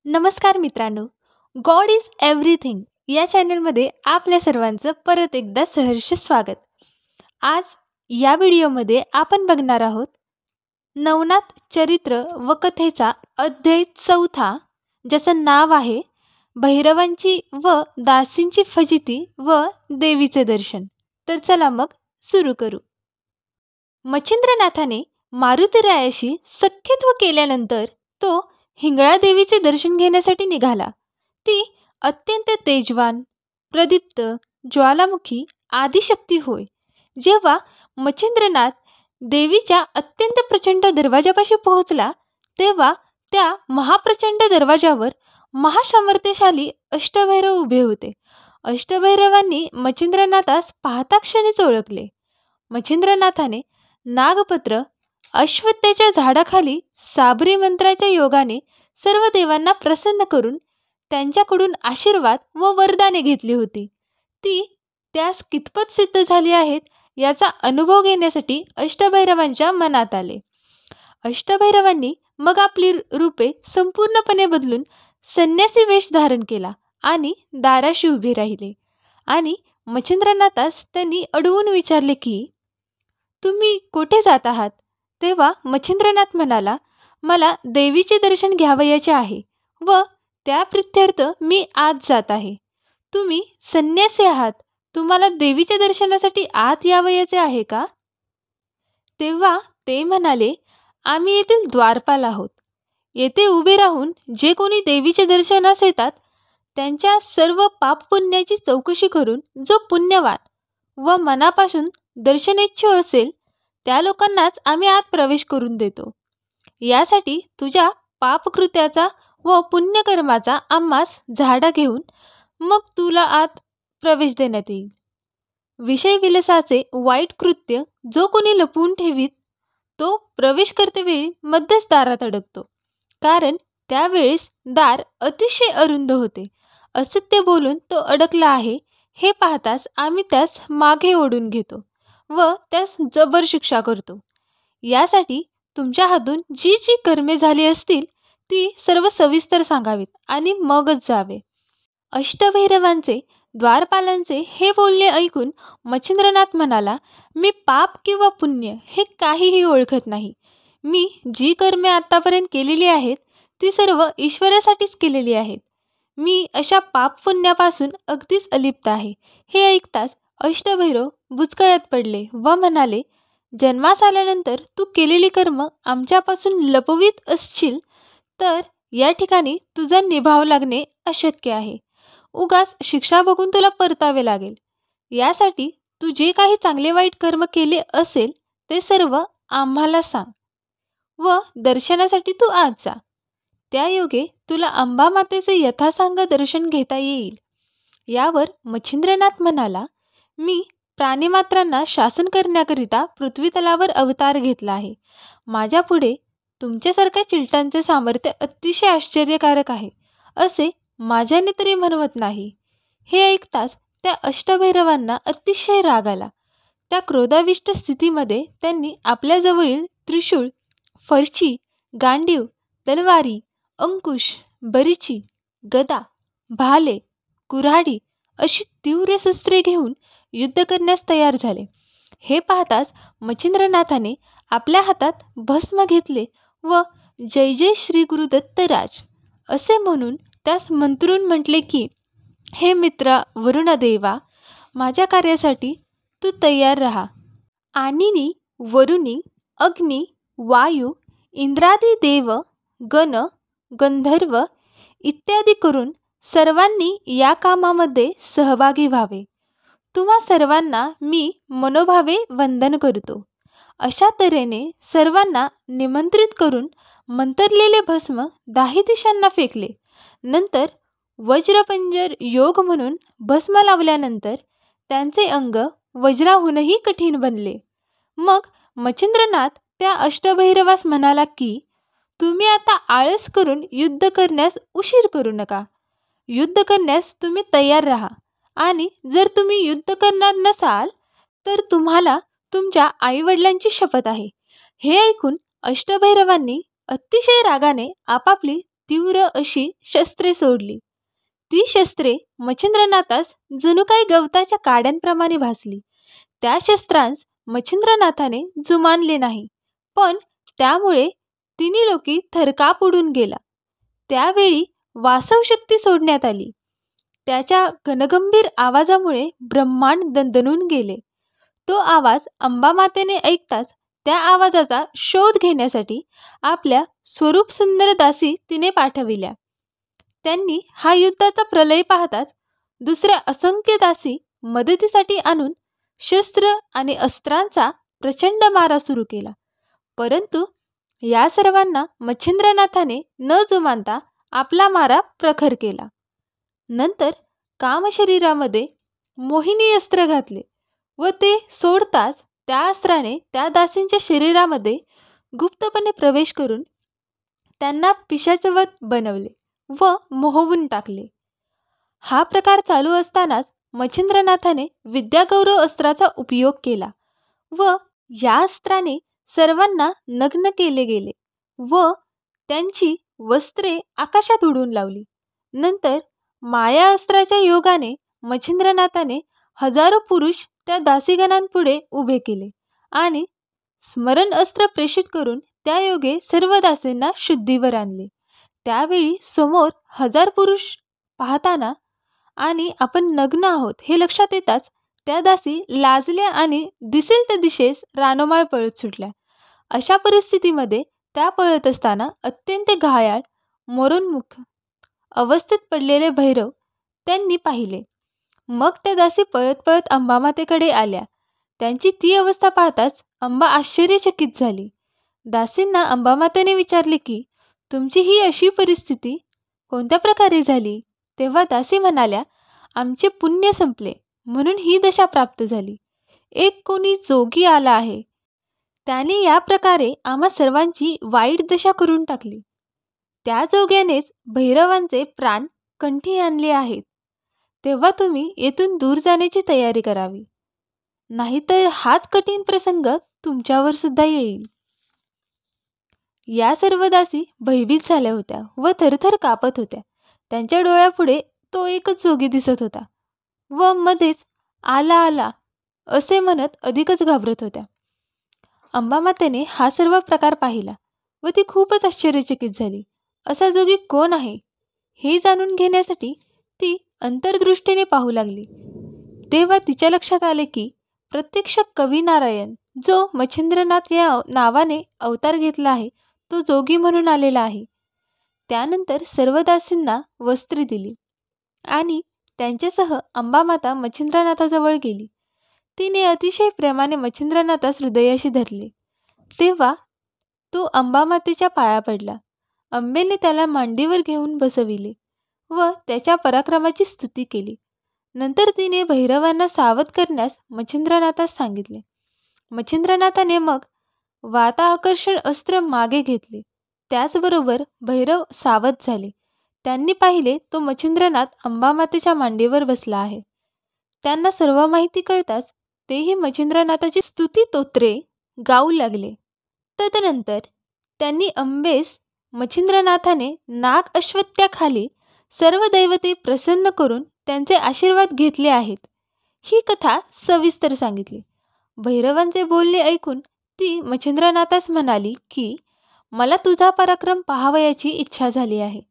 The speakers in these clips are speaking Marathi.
नमस्कार मित्रांनो, गॉड इज एव्हरीथिंग या चॅनलमध्ये आपल्या सर्वांचं परत एकदा सहर्ष स्वागत. आज या व्हिडिओमध्ये आपण बघणार आहोत नवनाथ चरित्र व कथेचा अध्याय 4, ज्याचं नाव आहे भैरवांची व दासींची फजिती व देवीचे दर्शन. तर चला मग सुरू करू. मच्छिंद्रनाथाने मारुतीरायाशी सख्यत्व केल्यानंतर तो हिंगळा देवीचे दर्शन घेण्यासाठी निघाला. ती अत्यंत तेजवान, प्रदीप्त, ज्वालामुखी आदिशक्ती होय. जेव्हा मच्छिंद्रनाथ देवीच्या अत्यंत प्रचंड दरवाजापाशी पोहोचला, तेव्हा त्या महाप्रचंड दरवाजावर महासामर्थ्यशाली अष्टभैरव उभे होते. अष्टभैरवांनी मच्छिंद्रनाथास पाहता क्षणीच ओळखले. मच्छिंद्रनाथाने नागपत्र अश्वत्थाच्या झाडाखाली साबरी मंत्राच्या योगाने सर्व देवांना प्रसन्न करून त्यांच्याकडून आशीर्वाद व वरदाने घेतली होती. ती त्यास कितपत सिद्ध झाली आहेत याचा अनुभव घेण्यासाठी अष्टभैरवांच्या मनात आले. अष्टभैरवांनी मग आपली रूपे संपूर्णपणे बदलून संन्यासी वेश धारण केला आणि दाराशी उभे राहिले आणि मच्छिंद्रनाथास त्यांनी अडवून विचारले की, तुम्ही कुठे जात आहात? तेव्हा मच्छिंद्रनाथ म्हणाला, मला देवीचे दर्शन घ्यावयाचे आहे व त्या प्रित्यर्थ मी आत जात आहे. तुम्ही संन्यासी आहात, तुम्हाला देवीच्या दर्शनासाठी आत यावयाचे आहे का? तेव्हा ते म्हणाले, आम्ही येथील द्वारपाल आहोत. येथे उभे राहून जे कोणी देवीच्या दर्शनास येतात त्यांच्या सर्व पापपुण्याची चौकशी करून जो पुण्यवान व मनापासून दर्शनेच्छू असेल त्या लोकांनाच आम्ही आत प्रवेश करून देतो. यासाठी तुझ्या पापकृत्याचा व पुण्यकर्माचा आम्हास झाडा घेऊन मग तुला आत प्रवेश देण्यात येईल. विषयविलासाचे वाईट कृत्य जो कोणी लपवून ठेवीत तो प्रवेश करतेवेळी मध्येच दारात अडकतो, कारण त्यावेळेस दार अतिशय अरुंद होते. असत्य बोलून तो अडकला आहे हे पाहताच आम्ही त्यास मागे ओढून घेतो व त्यास जबर शिक्षा करतो. यासाठी तुमच्या हातून जी जी कर्मे झाली असतील ती सर्व सविस्तर सांगावीत आणि मगच जावे. अष्टभैरवांचे द्वारपालांचे हे बोलणे ऐकून मच्छिंद्रनाथ म्हणाला, मी पाप किंवा पुण्य हे काहीही ओळखत नाही. मी जी कर्मे आतापर्यंत केलेली आहेत ती सर्व ईश्वरासाठीच केलेली आहेत. मी अशा पाप पुण्यापासून अगदीच अलिप्त आहे. हे ऐकताच अष्टभैरव बुचकळ्यात पडले व म्हणाले, जन्मास आल्यानंतर तू केलेली कर्म आमच्यापासून लपवीत असशील तर या ठिकाणी तुझा निभाव लागणे अशक्य आहे. उगाच शिक्षा बघून तुला परतावे लागेल. यासाठी तू जे काही चांगले वाईट कर्म केले असेल ते सर्व आम्हाला सांग व दर्शनासाठी तू आत जा. त्यायोगे तुला अंबा मातेचे यथासांग दर्शन घेता येईल. यावर मच्छिंद्रनाथ म्हणाला, मी प्राणीमात्रांना शासन करण्याकरिता पृथ्वीतलावर अवतार घेतला आहे. माझ्या पुढे तुमच्यासारख्या चिलटांचे सामर्थ्य अतिशय आश्चर्यकारक आहे असे माझ्याने तरी म्हणवत नाही. हे ऐकताच त्या अष्टभैरवांना अतिशय राग आला. त्या क्रोधाविष्ट स्थितीमध्ये त्यांनी आपल्याजवळील त्रिशूळ, फरची, गांडीव, तलवारी, अंकुश, बरीची, गदा, भाले, कुऱ्हाडी अशी तीव्र शस्त्रे घेऊन युद्ध करण्यास तयार झाले. हे पाहताच मच्छिंद्रनाथाने आपल्या हातात भस्म घेतले व जय जय श्री गुरु दत्तराज असे म्हणून त्यास मंत्रून म्हटले की, हे मित्रा वरुणदेवा, माझ्या कार्यासाठी तू तयार राहा. आनिनी, वरुणी, अग्नी, वायू, इंद्रादी देव, गण, गंधर्व इत्यादी करून सर्वांनी या कामामध्ये सहभागी व्हावे. तुम्हा सर्वांना मी मनोभावे वंदन करतो. अशा तऱ्हेने सर्वांना निमंत्रित करून मंतरलेले भस्म 10 दिशांना फेकले. नंतर वज्रपंजर योग म्हणून भस्म लावल्यानंतर त्यांचे अंग वज्राहूनही कठीण बनले. मग मच्छिंद्रनाथ त्या अष्टभैरवास म्हणाला की, तुम्ही आता आळस करून युद्ध करण्यास उशीर करू नका. युद्ध करण्यास तुम्ही तयार राहा आणि जर तुम्ही युद्ध करणार नसाल तर तुम्हाला तुमच्या आईवडिलांची शपथ आहे. हे ऐकून अष्टभैरवांनी अतिशय रागाने आपापली तीव्र अशी शस्त्रे सोडली. ती शस्त्रे मच्छिंद्रनाथास जणू काही गवताच्या काड्यांप्रमाणे भासली. त्या शस्त्रांस मच्छिंद्रनाथाने जुमानले नाही, पण त्यामुळे तिन्ही लोकी थरकाप उडून गेला. त्यावेळी वासव शक्ती सोडण्यात आली. त्याच्या घनगंभीर आवाजामुळे ब्रह्मांड दणदणून गेले. तो आवाज अंबामातेने ऐकताच त्या आवाजाचा शोध घेण्यासाठी आपल्या स्वरूप सुंदर दासी तिने पाठविल्या. त्यांनी हा युद्धाचा प्रलय पाहताच दुसऱ्या असंख्य दासी मदतीसाठी आणून शस्त्र आणि अस्त्रांचा प्रचंड मारा सुरू केला. परंतु या सर्वांना मच्छिंद्रनाथाने न जुमानता आपला मारा प्रखर केला. नंतर कामशरीरामध्ये मोहिनी अस्त्र घातले व ते सोडताच त्या अस्त्राने त्या दासींच्या शरीरामध्ये गुप्तपणे प्रवेश करून त्यांना पिशाचवत बनवले व मोहवून टाकले. हा प्रकार चालू असतानाच मच्छिंद्रनाथाने विद्यागौरव अस्त्राचा उपयोग केला व या अस्त्राने सर्वांना नग्न केले गेले व त्यांची वस्त्रे आकाशात उडून लावली. नंतर माया अस्त्राच्या योगाने मच्छिंद्रनाथाने हजारो पुरुष त्या दासीगणांपुढे उभे केले आणि स्मरण अस्त्र प्रेषित करून त्या योगे सर्व दासींना शुद्धीवर आणले. त्यावेळी समोर हजार पुरुष पाहताना आणि आपण नग्न आहोत हे लक्षात येताच त्या दासी लाजल्या आणि दिसेल त्या दिशेस रानोमाळ पळत सुटल्या. अशा परिस्थितीमध्ये त्या पळत असताना अत्यंत घायाळ मरणमुख अवस्थेत पडलेले भैरव त्यांनी पाहिले. मग त्या दासी पळत पळत अंबामातेकडे आल्या. त्यांची ती अवस्था पाहताच अंबा आश्चर्यचकित झाली. दासींना अंबामातेने विचारले की तुमची ही अशी परिस्थिती कोणत्या प्रकारे झाली? तेव्हा दासी म्हणाल्या, आमचे पुण्य संपले म्हणून ही दशा प्राप्त झाली. एक कोणी जोगी आला आहे, त्याने या प्रकारे आम्हा सर्वांची वाईट दशा करून टाकली. त्या जोग्यानेच भैरवांचे प्राण कंठी आणले आहेत. तेव्हा तुम्ही येथून दूर जाण्याची तयारी करावी, नाहीतर हाच कठीण प्रसंग तुमच्यावर सुद्धा येईल. या सर्व दासी भयभीत झाल्या होत्या व थरथर कापत होत्या. त्यांच्या डोळ्यापुढे तो एकच जोगी दिसत होता व मध्येच आला आला असे म्हणत अधिकच घाबरत होत्या. अंबामातेने हा सर्व प्रकार पाहिला व ती खूपच आश्चर्यचकित झाली. असा जोगी कोण आहे हे जाणून घेण्यासाठी ती अंतर्दृष्टीने पाहू लागली. तेव्हा तिच्या लक्षात आले की प्रत्यक्ष कवी नारायण जो मच्छिंद्रनाथ या नावाने अवतार घेतला आहे तो जोगी म्हणून आलेला आहे. त्यानंतर सर्व दासींना वस्त्रे दिली आणि त्यांच्यासह अंबामाता मच्छिंद्रनाथाजवळ गेली. तिने अतिशय प्रेमाने मच्छिंद्रनाथास हृदयाशी धरले. तेव्हा तो अंबामातेच्या पाया पडला. अंबेने त्याला मांडीवर घेऊन बसविले व त्याच्या पराक्रमाची स्तुती केली. नंतर तिने भैरवांना सावध करण्यास मच्छिंद्रनाथास सांगितले. मच्छिंद्रनाथाने मग वाता आकर्षण अस्त्र मागे घेतले. त्याचबरोबर भैरव सावध झाले. त्यांनी पाहिले तो मच्छिंद्रनाथ अंबामातेच्या मांडीवर बसला आहे. त्यांना सर्व माहिती कळताच तेही मच्छिंद्रनाथाची स्तुती स्तोत्रे गाऊ लागले. तदनंतर त्यांनी अंबेस मच्छिंद्रनाथाने नाग अश्वत्थाखाली सर्व दैवते प्रसन्न करून त्यांचे आशीर्वाद घेतले आहेत ही कथा सविस्तर सांगितली. भैरवांचे बोलणे ऐकून ती मच्छिंद्रनाथास म्हणाली की मला तुझा पराक्रम पाहावयाची इच्छा झाली आहे,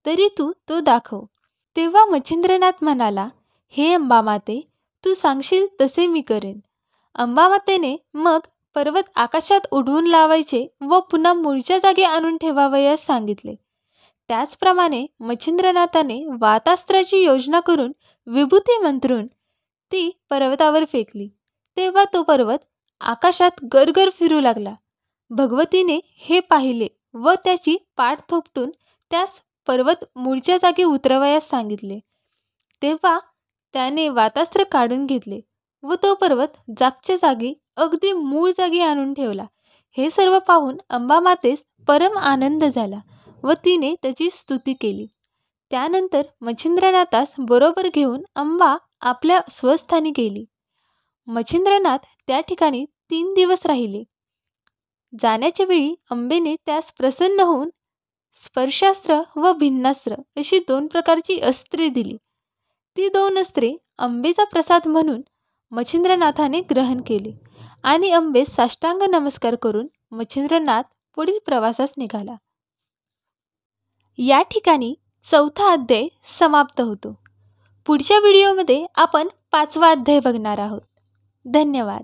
तरी तू तो दाखव. तेव्हा मच्छिंद्रनाथ म्हणाला, हे अंबामाते, तू सांगशील तसे मी करेन. अंबामातेने मग पर्वत आकाशात उडवून लावायचे व पुन्हा मूळच्या जागी आणून ठेवावयास सांगितले. त्याचप्रमाणे मच्छिंद्रनाथाने वातास्त्राची योजना करून विभूती मंत्रून ती पर्वतावर फेकली. तेव्हा तो पर्वत आकाशात गरगर फिरू लागला. भगवतीने हे पाहिले व त्याची पाठ थोपटून त्यास पर्वत मूळच्या जागी उतरवयास सांगितले. तेव्हा त्याने वातास्त्र काढून घेतले व तो पर्वत जागच्या जागी अगदी मूळ जागी आणून ठेवला. हे सर्व पाहून अंबामातेस परम आनंद झाला व तिने त्याची स्तुती केली. त्यानंतर मच्छिंद्रनाथास बरोबर घेऊन अंबा आपल्या स्वस्थानी गेली. मच्छिंद्रनाथ त्या ठिकाणी 3 दिवस राहिले. जाण्याच्या वेळी अंबेने त्यास प्रसन्न होऊन स्पर्शास्त्र व भिन्नास्त्र अशी 2 प्रकारची अस्त्रे दिली. ती 2 अस्त्रे अंबेचा प्रसाद म्हणून मच्छिंद्रनाथाने ग्रहण केली आणि अंबेस साष्टांग नमस्कार करून मच्छिंद्रनाथ पुढील प्रवासास निघाला. या ठिकाणी 4था अध्याय समाप्त होतो. पुढच्या व्हिडिओमध्ये आपण 5वा अध्याय बघणार आहोत. धन्यवाद.